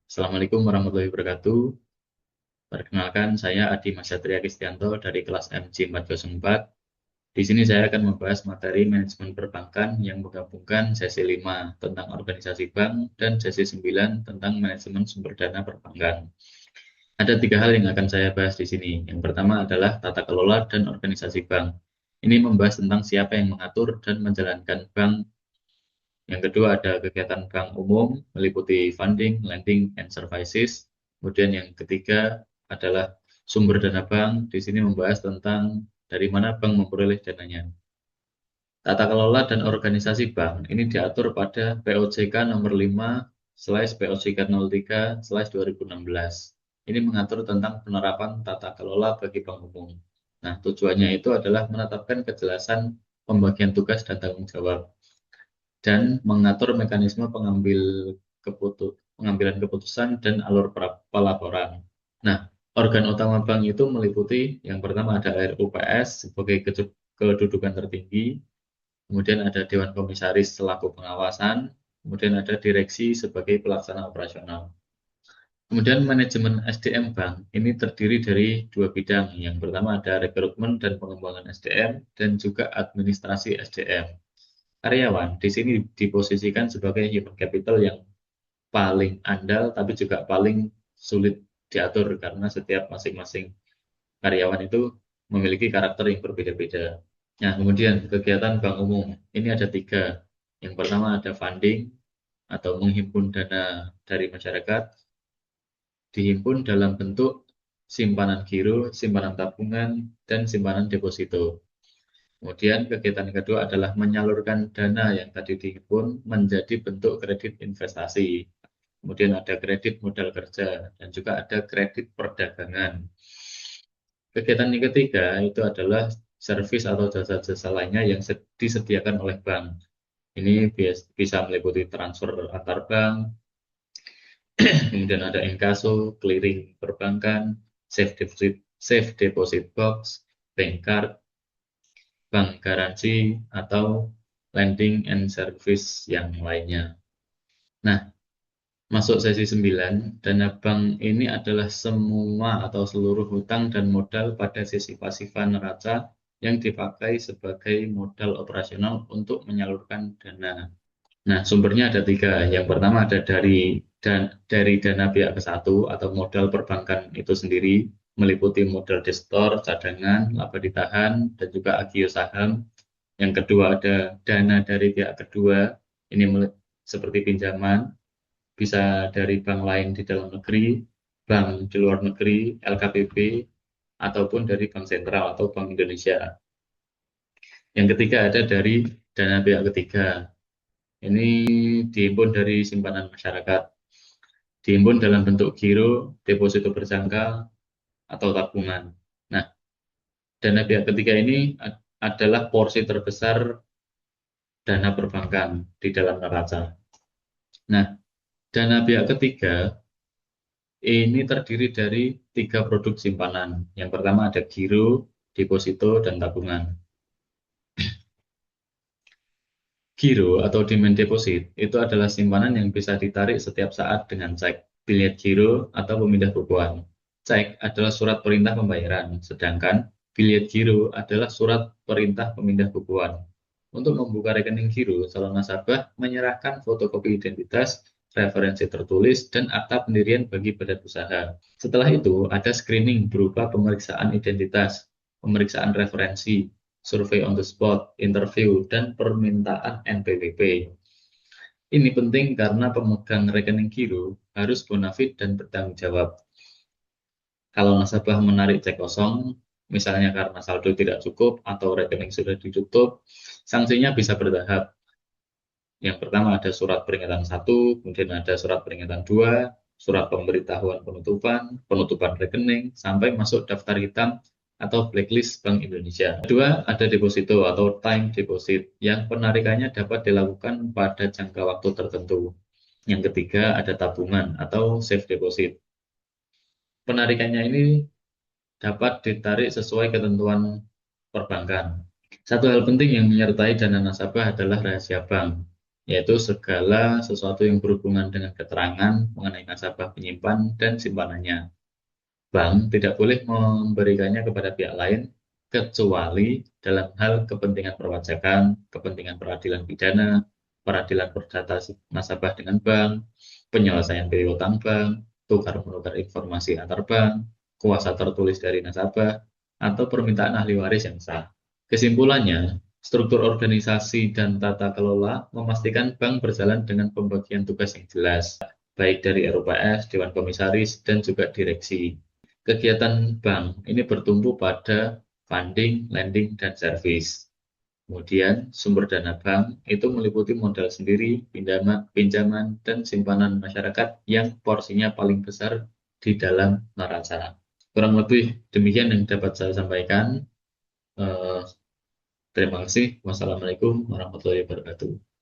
Assalamualaikum warahmatullahi wabarakatuh. Perkenalkan, saya Adi Masatria Kristianto dari kelas MC 404. Di sini saya akan membahas materi manajemen perbankan yang menggabungkan sesi 5 tentang organisasi bank dan sesi 9 tentang manajemen sumber dana perbankan. Ada tiga hal yang akan saya bahas di sini. Yang pertama adalah tata kelola dan organisasi bank. Ini membahas tentang siapa yang mengatur dan menjalankan bank. Yang kedua ada kegiatan bank umum, meliputi funding, lending, and services. Kemudian yang ketiga adalah sumber dana bank. Di sini membahas tentang dari mana bank memperoleh dananya. Tata kelola dan organisasi bank ini diatur pada POJK nomor 5/POJK 03/2016. Ini mengatur tentang penerapan tata kelola bagi bank umum. Nah, tujuannya itu adalah menetapkan kejelasan pembagian tugas dan tanggung jawab dan mengatur mekanisme pengambilan keputusan dan alur pelaporan. Nah, organ utama bank itu meliputi yang pertama ada RUPS sebagai kedudukan tertinggi, kemudian ada Dewan Komisaris selaku pengawasan, kemudian ada direksi sebagai pelaksana operasional. Kemudian manajemen SDM Bank ini terdiri dari dua bidang. Yang pertama ada rekrutmen dan pengembangan SDM dan juga administrasi SDM. Karyawan di sini diposisikan sebagai human capital yang paling andal tapi juga paling sulit diatur karena setiap masing-masing karyawan itu memiliki karakter yang berbeda-beda. Nah, kemudian kegiatan bank umum ini ada tiga. Yang pertama ada funding atau menghimpun dana dari masyarakat, dihimpun dalam bentuk simpanan giro, simpanan tabungan, dan simpanan deposito. Kemudian kegiatan kedua adalah menyalurkan dana yang tadi dihimpun menjadi bentuk kredit investasi. Kemudian ada kredit modal kerja dan juga ada kredit perdagangan. Kegiatan yang ketiga itu adalah servis atau jasa-jasa lainnya yang disediakan oleh bank. Ini bisa meliputi transfer antar bank, kemudian ada inkaso, clearing perbankan, safe deposit box, bank card, bank garansi, atau lending and service yang lainnya. Nah, masuk sesi 9, dana bank ini adalah semua atau seluruh hutang dan modal pada sisi pasifan neraca yang dipakai sebagai modal operasional untuk menyalurkan dana. Nah, sumbernya ada tiga. Yang pertama ada dari dana pihak ke satu atau modal perbankan itu sendiri, meliputi modal depositor, cadangan, laba ditahan, dan juga agio saham. Yang kedua ada dana dari pihak kedua, ini seperti pinjaman, bisa dari bank lain di dalam negeri, bank di luar negeri, LKPB, ataupun dari bank sentral atau Bank Indonesia. Yang ketiga ada dari dana pihak ketiga. Ini dihimpun dari simpanan masyarakat, dihimpun dalam bentuk giro, deposito berjangka, atau tabungan. Nah, dana pihak ketiga ini adalah porsi terbesar dana perbankan di dalam neraca. Nah, dana pihak ketiga ini terdiri dari tiga produk simpanan. Yang pertama ada giro, deposito, dan tabungan. Giro atau demand deposit itu adalah simpanan yang bisa ditarik setiap saat dengan cek, bilet giro, atau pemindah bukuan. Cek adalah surat perintah pembayaran, sedangkan bilet giro adalah surat perintah pemindah bukuan. Untuk membuka rekening giro, calon nasabah menyerahkan fotokopi identitas, referensi tertulis, dan akta pendirian bagi badan usaha. Setelah itu, ada screening berupa pemeriksaan identitas, pemeriksaan referensi, survei on the spot, interview, dan permintaan NPWP. Ini penting karena pemegang rekening giro harus bonafit dan bertanggung jawab. Kalau nasabah menarik cek kosong, misalnya karena saldo tidak cukup atau rekening sudah ditutup, sanksinya bisa bertahap. Yang pertama ada surat peringatan 1, kemudian ada surat peringatan 2, surat pemberitahuan penutupan rekening, sampai masuk daftar hitam atau blacklist Bank Indonesia. Kedua, ada deposito atau time deposit yang penarikannya dapat dilakukan pada jangka waktu tertentu. Yang ketiga, ada tabungan atau safe deposit. Penarikannya ini dapat ditarik sesuai ketentuan perbankan. Satu hal penting yang menyertai dana nasabah adalah rahasia bank. yaitu segala sesuatu yang berhubungan dengan keterangan mengenai nasabah penyimpan dan simpanannya. Bank tidak boleh memberikannya kepada pihak lain kecuali dalam hal kepentingan perpajakan, kepentingan peradilan pidana, peradilan perdata nasabah dengan bank, penyelesaian piutang bank, tukar-menukar informasi antar bank, kuasa tertulis dari nasabah, atau permintaan ahli waris yang sah. Kesimpulannya, struktur organisasi dan tata kelola memastikan bank berjalan dengan pembagian tugas yang jelas, baik dari RUPS, Dewan Komisaris, dan juga direksi. Kegiatan bank ini bertumpu pada funding, lending, dan service. Kemudian, sumber dana bank itu meliputi modal sendiri, pinjaman, dan simpanan masyarakat yang porsinya paling besar di dalam neraca. Kurang lebih demikian yang dapat saya sampaikan. Eh, Terima kasih. Wassalamualaikum warahmatullahi wabarakatuh.